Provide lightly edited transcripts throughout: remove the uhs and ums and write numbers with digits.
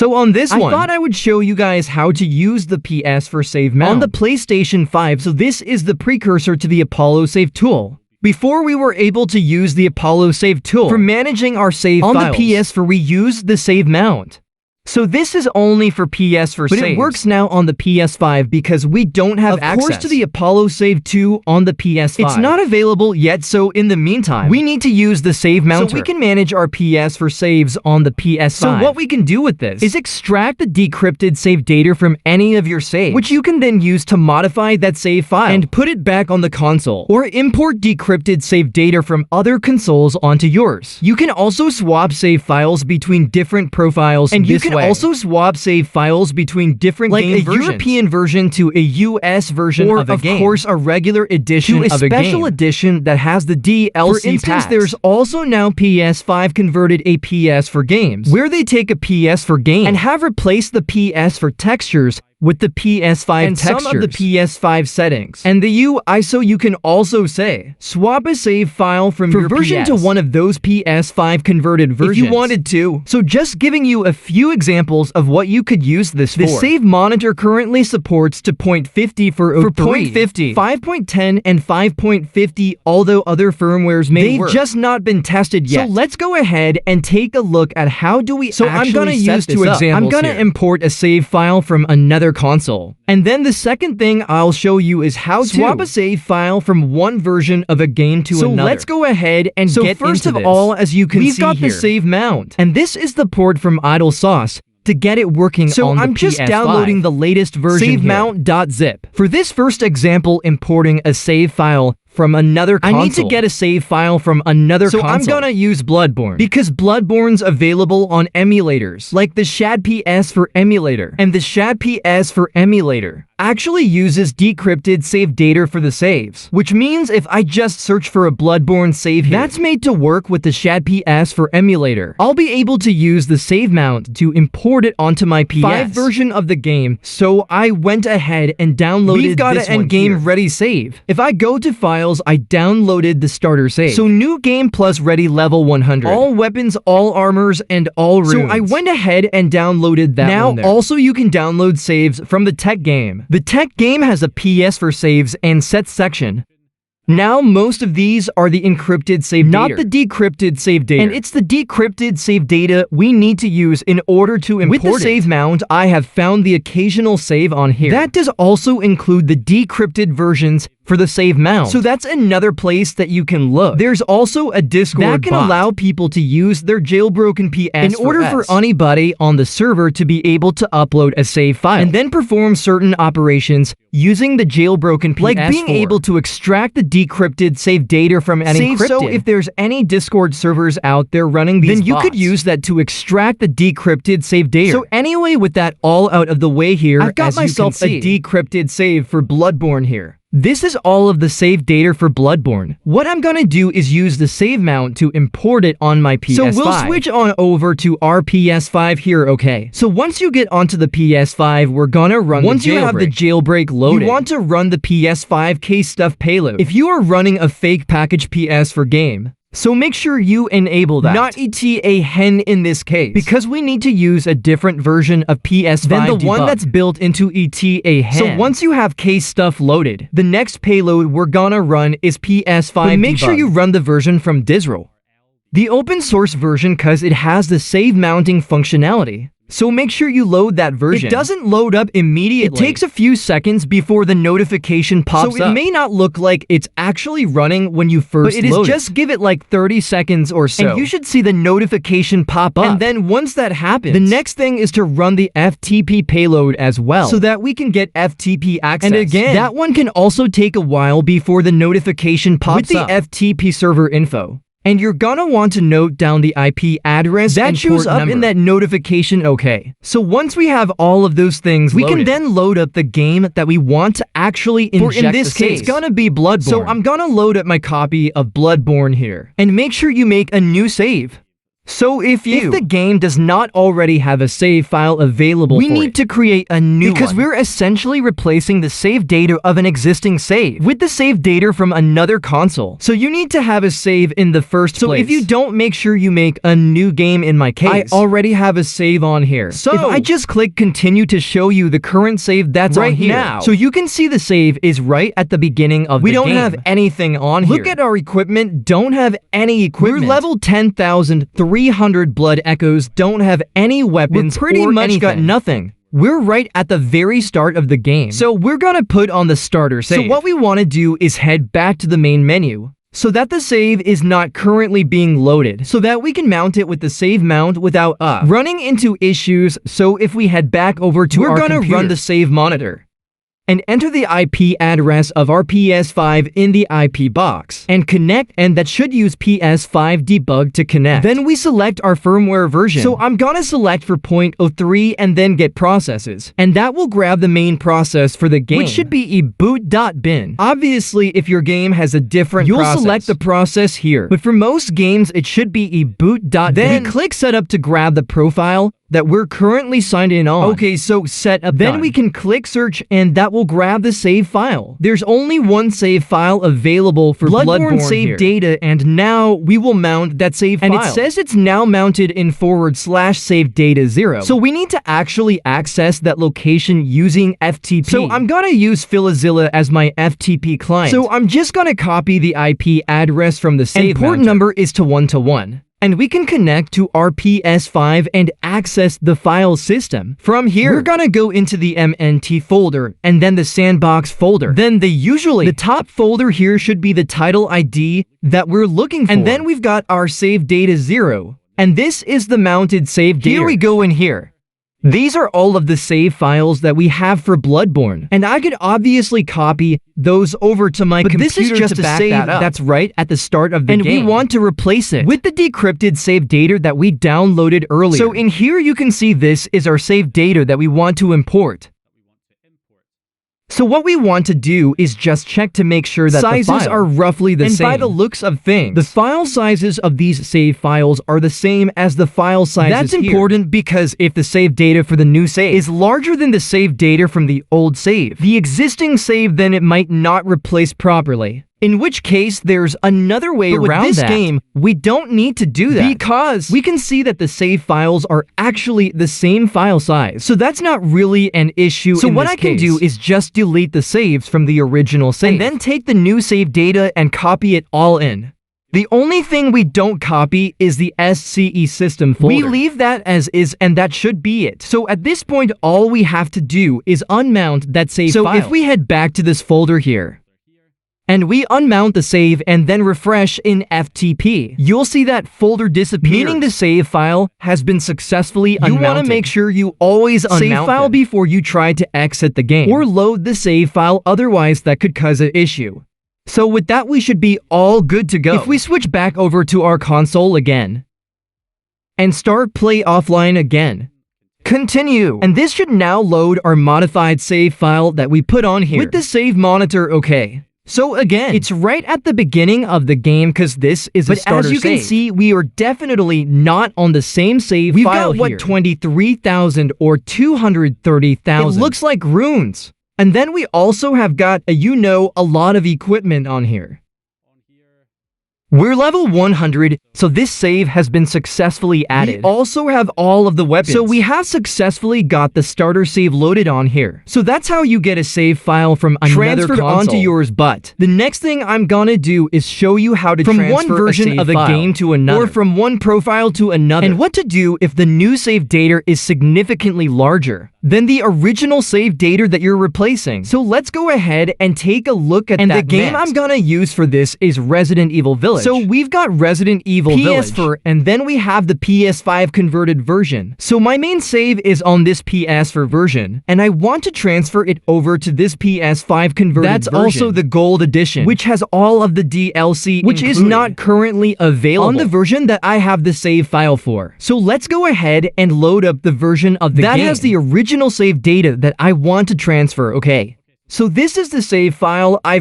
So on this one, I thought I would show you guys how to use the PS4 save mount on the PlayStation 5. So this is the precursor to the Apollo Save tool. Before we were able to use the Apollo Save tool for managing our save files, on the PS4 we used the save mount. So this is only for PS4 saves, but it works now on the PS5 because we don't have access to the Apollo Save 2 on the PS5. It's not available yet, so in the meantime, we need to use the save mounter so we can manage our PS4 saves on the PS5. So what we can do with this is extract the decrypted save data from any of your saves, which you can then use to modify that save file and put it back on the console, or import decrypted save data from other consoles onto yours. You can also swap save files between different profiles, and you can also swap save files between different game versions, like a European version to a US version of a game, of course a regular edition to a special edition that has the DLC packs. For instance, there's also now PS5 converted a PS4 games, where they take a PS4 game and have replaced the PS4 textures with the PS5 and textures, some of the PS5 settings. And the ISO you can also say, swap a save file from your version to one of those PS5 converted versions if you wanted to. So just giving you a few examples of what you could use this for. The save monitor currently supports to 0.50 for 0.50, 5.10, and 5.50, although other firmwares may work. They've just not been tested yet. So let's go ahead and take a look at how do we I'm gonna use two examples. I'm gonna import a save file from another console. And then the second thing I'll show you is how to swap a save file from one version of a game to another. So let's go ahead and get into this. So first of all, as you can see here, we've got the save mount. And this is the port from Idle Sauce to get it working on the PS5. So I'm just downloading the latest version savemount.zip. For this first example, importing a save file from another console, I need to get a save file from another console. So I'm gonna use Bloodborne, because Bloodborne's available on emulators, like the Shad PS4 emulator, and the Shad PS4 emulator actually uses decrypted save data for the saves, which means if I just search for a Bloodborne save here, that's made to work with the Shad PS4 emulator, I'll be able to use the save mount to import it onto my PS5 version of the game. So I went ahead and downloaded We've got an endgame ready save. If I go to files, I downloaded the starter save. So new game plus ready level 100. All weapons, all armors, and all runes. So I went ahead and downloaded that one there. Also you can download saves from the tech game. The tech game has a PS4 saves and sets section. Now, most of these are the encrypted save data, not the decrypted save data. And it's the decrypted save data we need to use in order to import it. With the save mount, I have found the occasional save on here. That does also include the decrypted versions for the save mount. So that's another place that you can look. There's also a Discord that can allow people to use their jailbroken PS4 in order for anybody on the server to be able to upload a save file and then perform certain operations using the jailbroken PS4. Like being able to extract the decrypted save data from an encrypted. So if there's any Discord servers out there running these, then you could use that to extract the decrypted save data. So anyway, with that all out of the way here, I've got myself a decrypted save for Bloodborne here. This is all of the save data for Bloodborne. What I'm gonna do is use the save mount to import it on my PS5. So we'll switch on over to our PS5 here, okay? So once you get onto the PS5, we're gonna run once you have the jailbreak loaded, you want to run the PS5 case stuff payload. If you are running a fake package PS4 game, so make sure you enable that, not ETA hen in this case, because we need to use a different version of PS5 than the one that's built into ETA hen. So once you have case stuff loaded, the next payload we're gonna run is PS5 but make sure you run the version from Disral, the open source version, cause it has the save mounting functionality. So make sure you load that version. It doesn't load up immediately. It takes a few seconds before the notification pops up. So it may not look like it's actually running when you first load it. But it is just give it like 30 seconds or so. And you should see the notification pop up. And then once that happens, the next thing is to run the FTP payload as well, so that we can get FTP access. And again, that one can also take a while before the notification pops up with the FTP server info. And you're gonna want to note down the IP address that shows up in that notification, okay? So once we have all of those things loaded, we can then load up the game that we want to actually inject. For in this case, it's gonna be Bloodborne. So I'm gonna load up my copy of Bloodborne here. And make sure you make a new save. So if the game does not already have a save file available we need to create a new one. Because we're essentially replacing the save data of an existing save with the save data from another console. So you need to have a save in the first place. So if you don't, make sure you make a new game. In my case, I already have a save on here. So if I just click continue to show you the current save that's right on here now. So you can see the save is right at the beginning of the game. We don't have anything on here. Look at our equipment, don't have any equipment. We're level 10,300 blood echoes, don't have any weapons. We're pretty much got nothing. We're right at the very start of the game. So we're gonna put on the starter save. So what we want to do is head back to the main menu, so that the save is not currently being loaded, so that we can mount it with the save mount without running into issues. So if we head back over to our computer, we're gonna run the save monitor and enter the IP address of our PS5 in the IP box and connect, and that should use PS5 debug to connect. Then we select our firmware version. So I'm gonna select for 0.03 and then get processes, and that will grab the main process for the game, which should be eboot.bin. Obviously, if your game has a different process, you'll select the process here, but for most games it should be eboot.bin. Then we click setup to grab the profile that we're currently signed in on. Okay, so set up. Then we can click search, and that will grab the save file. There's only one save file available for Bloodborne save data, and now we will mount that save file. And it says it's now mounted in /save data 0. So we need to actually access that location using FTP. So I'm gonna use Filzilla as my FTP client. So I'm just gonna copy the IP address from the save port number is to 1-to-1. And we can connect to our PS5 and access the file system. From here, we're gonna go into the MNT folder and then the sandbox folder. Then the top folder here should be the title ID that we're looking for. And then we've got our save data 0. And this is the mounted save data. Here we go in here. These are all of the save files that we have for Bloodborne, and I could obviously copy those over to my computer. This is just a save that's right at the start of the game, and we want to replace it with the decrypted save data that we downloaded earlier. So in here you can see this is our save data that we want to import. So what we want to do is just check to make sure that sizes are roughly the same. And by the looks of things, the file sizes of these save files are the same as the file sizes That's important because if the save data for the new save is larger than the save data from the old save, the existing save, then it might not replace properly. In which case, there's another way around that. With this game, we don't need to do that because we can see that the save files are actually the same file size. So that's not really an issue. So what I can do is just delete the saves from the original save and then take the new save data and copy it all in. The only thing we don't copy is the SCE system folder. We leave that as is, and that should be it. So at this point, all we have to do is unmount that save file. So if we head back to this folder here, and we unmount the save and then refresh in FTP, you'll see that folder disappear, meaning the save file has been successfully unmounted. You want to make sure you always unmount save file before you try to exit the game or load the save file, otherwise that could cause an issue. So with that, we should be all good to go. If we switch back over to our console again and start play offline again, continue, and this should now load our modified save file that we put on here with the save monitor. Okay. So again, it's right at the beginning of the game because this is a starter save. But as you can see, we are definitely not on the same save file here. We've got, what, 23,000 or 230,000? It looks like runes. And then we also have got, a lot of equipment on here. We're level 100, so this save has been successfully added. We also have all of the weapons. So we have successfully got the starter save loaded on here. So that's how you get a save file from another console onto yours. But the next thing I'm gonna do is show you how to transfer one version of a game to another, or from one profile to another, and what to do if the new save data is significantly larger than the original save data that you're replacing. So let's go ahead and take a look at that. And the game I'm gonna use for this is Resident Evil Village. So we've got Resident Evil Village, and then we have the PS5 converted version. So my main save is on this PS4 version, and I want to transfer it over to this PS5 converted version. That's also the Gold Edition, which has all of the DLC which included, is not currently available on the version that I have the save file for. So let's go ahead and load up the version of the game that has the original save data that I want to transfer. Okay. So this is the save file I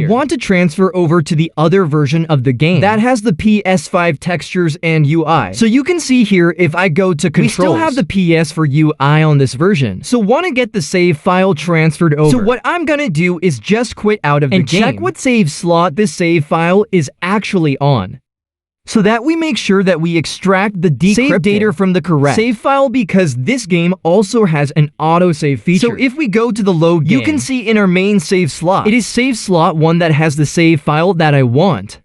want to transfer over to the other version of the game that has the PS5 textures and UI. So you can see here, if I go to controls, we still have the PS4 UI on this version. So want to get the save file transferred over. So what I'm gonna do is just quit out of the game and check what save slot this save file is actually on, so that we make sure that we extract the decrypted data from the correct save file, because this game also has an autosave feature. So if we go to the load game, you can see in our main save slot, it is save slot 1 that has the save file that I want.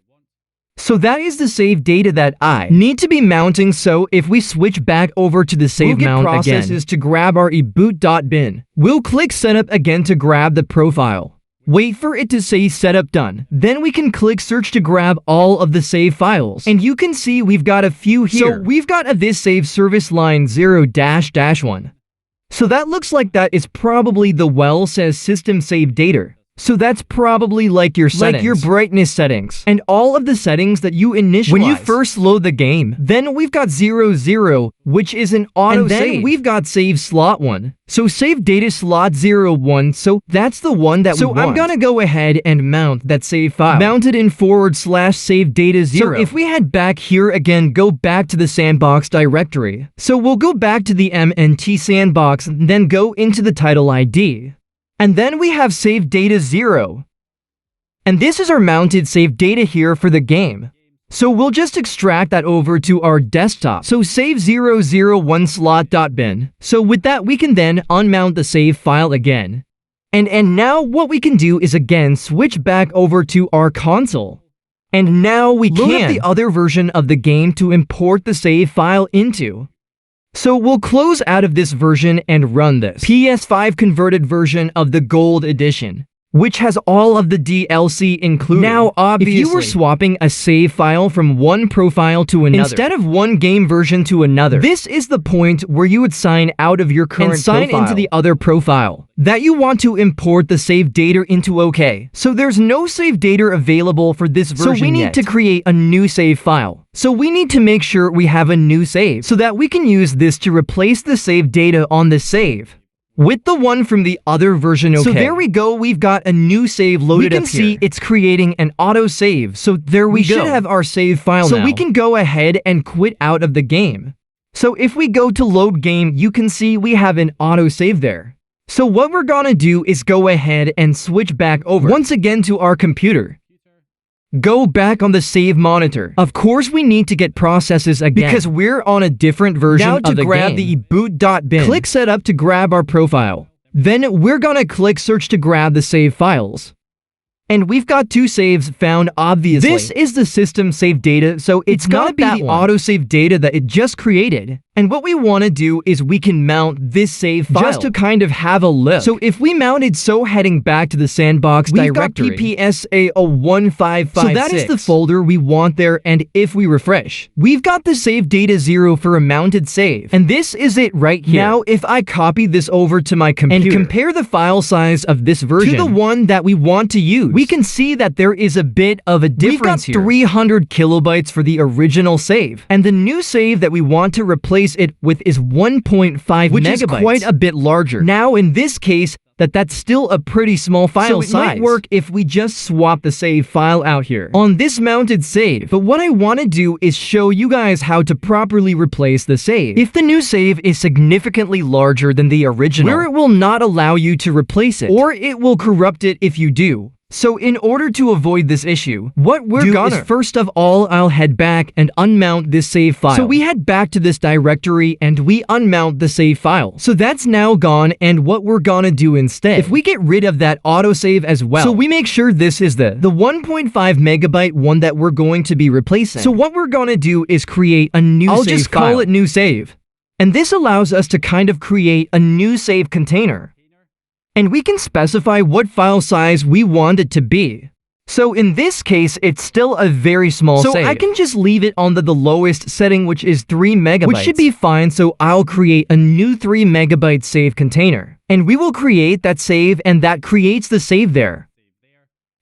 So that is the save data that I need to be mounting. So if we switch back over to the save mount processes to grab our eboot.bin, we'll click setup again to grab the profile. Wait for it to say setup done. Then we can click search to grab all of the save files. And you can see we've got a few here. So we've got this save service line 0-1. So that looks like that is probably the says system save data. So that's probably like your settings, like your brightness settings, and all of the settings that you initialize when you first load the game. Then we've got 00, which is an auto save. And then we've got save slot 1. So save data slot 01, so that's the one that we want. So I'm gonna go ahead and mount that save file, mounted in /save data 0. So if we head back here again, go back to the sandbox directory. So we'll go back to the MNT sandbox, and then go into the title ID. And then we have save data 0. And this is our mounted save data here for the game. So we'll just extract that over to our desktop. So save 001 slot.bin. So with that, we can then unmount the save file again. And now what we can do is again switch back over to our console. And now we can load up the other version of the game to import the save file into. So we'll close out of this version and run this PS5 converted version of the Gold Edition, which has all of the DLC included. Now, obviously, if you were swapping a save file from one profile to another, instead of one game version to another, this is the point where you would sign out of your current and sign into the other profile that you want to import the save data into. Okay, so there's no save data available for this version so we need to create a new save file. So we need to make sure we have a new save so that we can use this to replace the save data on the save with the one from the other version. Okay. So there we go, we've got a new save loaded up here. We can see it's creating an auto save, so there we go. We should have our save file now. So we can go ahead and quit out of the game. So if we go to load game, you can see we have an auto save there. So what we're gonna do is go ahead and switch back over once again to our computer. Go back on the save monitor. Of course, we need to get processes again because we're on a different version of the game. Now to grab the boot.bin, click setup to grab our profile. Then we're gonna click search to grab the save files. And we've got two saves found, obviously. This is the system save data, so it's gonna be the autosave data that it just created. And what we want to do is we can mount this save file just to kind of have a look. So if we mounted, heading back to the sandbox directory, we've got PPSA1556. So that is the folder we want there, and if we refresh, we've got the save data 0 for a mounted save. And this is it right here. Now, if I copy this over to my computer and compare the file size of this version to the one that we want to use, we can see that there is a bit of a difference here. We've got 300 kilobytes for the original save, and the new save that we want to replace it with is 1.5 megabytes, which is quite a bit larger. Now, in this case, that's still a pretty small file size. So it might work if we just swap the save file out here on this mounted save. But what I want to do is show you guys how to properly replace the save. If the new save is significantly larger than the original, where it will not allow you to replace it, or it will corrupt it if you do. So in order to avoid this issue, what we're gonna do is first of all, I'll head back and unmount this save file. So we head back to this directory and we unmount the save file. So that's now gone, and what we're gonna do instead, if we get rid of that autosave as well, so we make sure this is the 1.5 megabyte one that we're going to be replacing. So what we're gonna do is create a new save file. I'll just call it new save. And this allows us to kind of create a new save container. And we can specify what file size we want it to be. So in this case, it's still a very small save. So I can just leave it on the lowest setting, which is 3 megabytes. Which should be fine, so I'll create a new 3 megabyte save container. And we will create that save, and that creates the save there.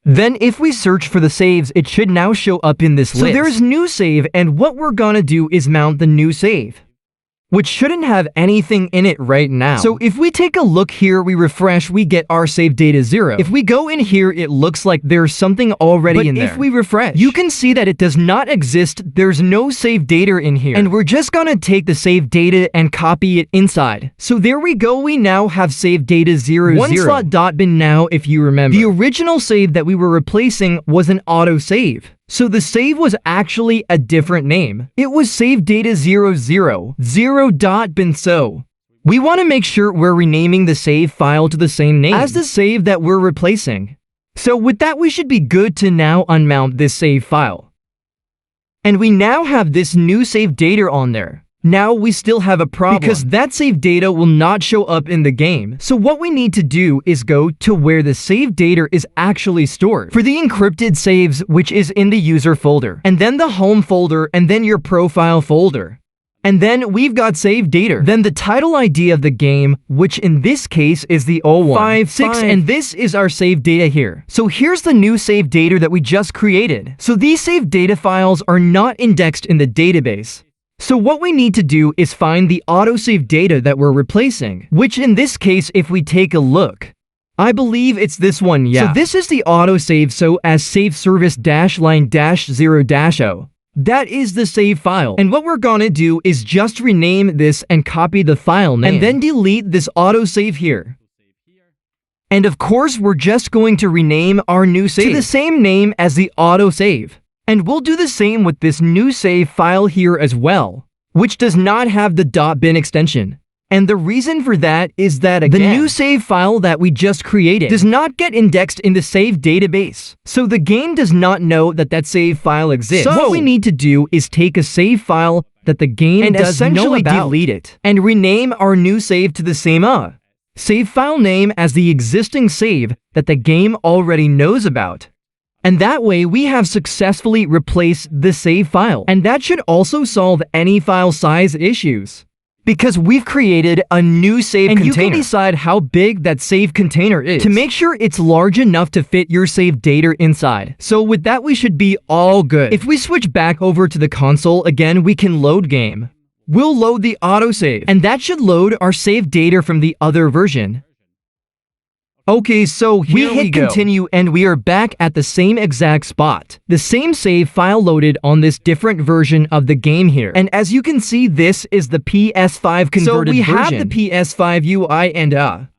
Then if we search for the saves, it should now show up in this list. So there's new save, and what we're gonna do is mount the new save. which shouldn't have anything in it right now. So if we take a look here, we refresh, we get our save data 0. If we go in here, it looks like there's something already in there. But if we refresh, you can see that it does not exist. There's no save data in here. And we're just gonna take the save data and copy it inside. So there we go, we now have save data 0, 1 slot dot bin now, if you remember. The original save that we were replacing was an autosave. So the save was actually a different name. It was save data 0, 0 dot bin. So we want to make sure we're renaming the save file to the same name as the save that we're replacing. So with that, we should be good to now unmount this save file. And we now have this new save data on there. Now we still have a problem because that save data will not show up in the game. So what we need to do is go to where the save data is actually stored for the encrypted saves, which is in the user folder, and then the home folder, and then your profile folder. And then we've got save data. Then the title ID of the game, which in this case is the 0156, and this is our save data here. So here's the new save data that we just created. So these save data files are not indexed in the database. So what we need to do is find the autosave data that we're replacing, which in this case, if we take a look, I believe it's this one, yeah. So this is the autosave, so as save service -line -0-0. That is the save file. And what we're gonna do is just rename this and copy the file name, and then delete this autosave here. And of course, we're just going to rename our new save to the same name as the autosave. And we'll do the same with this new save file here as well, which does not have the .bin extension. And the reason for that is that, again, the new save file that we just created does not get indexed in the save database. So the game does not know that that save file exists. So what we need to do is take a save file that the game does know about, delete it, and rename our new save to the same save file name as the existing save that the game already knows about. And that way, we have successfully replaced the save file. And that should also solve any file size issues, because we've created a new save container. And you can decide how big that save container is to make sure it's large enough to fit your save data inside. So with that, we should be all good. If we switch back over to the console, again, we can load game. We'll load the autosave, and that should load our save data from the other version. Okay, so here we hit continue, and we are back at the same exact spot. The same save file loaded on this different version of the game here. And as you can see, this is the PS5 converted version. So we have the PS5 UI and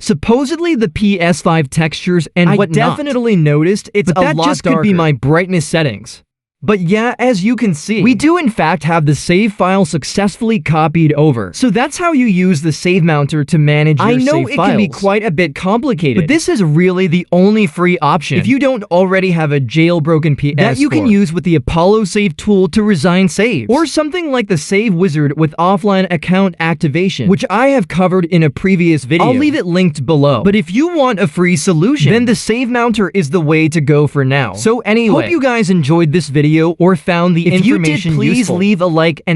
supposedly the PS5 textures and whatnot. I definitely noticed it's a lot darker. But that just could be my brightness settings. But yeah, as you can see, we do in fact have the save file successfully copied over. So that's how you use the save mounter to manage your save files. I know it can be quite a bit complicated, but this is really the only free option if you don't already have a jailbroken PS4 that you can use with the Apollo Save tool to resign saves, or something like the Save Wizard with offline account activation, which I have covered in a previous video. I'll leave it linked below. But if you want a free solution, then the save mounter is the way to go for now. So anyway, hope you guys enjoyed this video or found the information useful. If you did, please leave a like and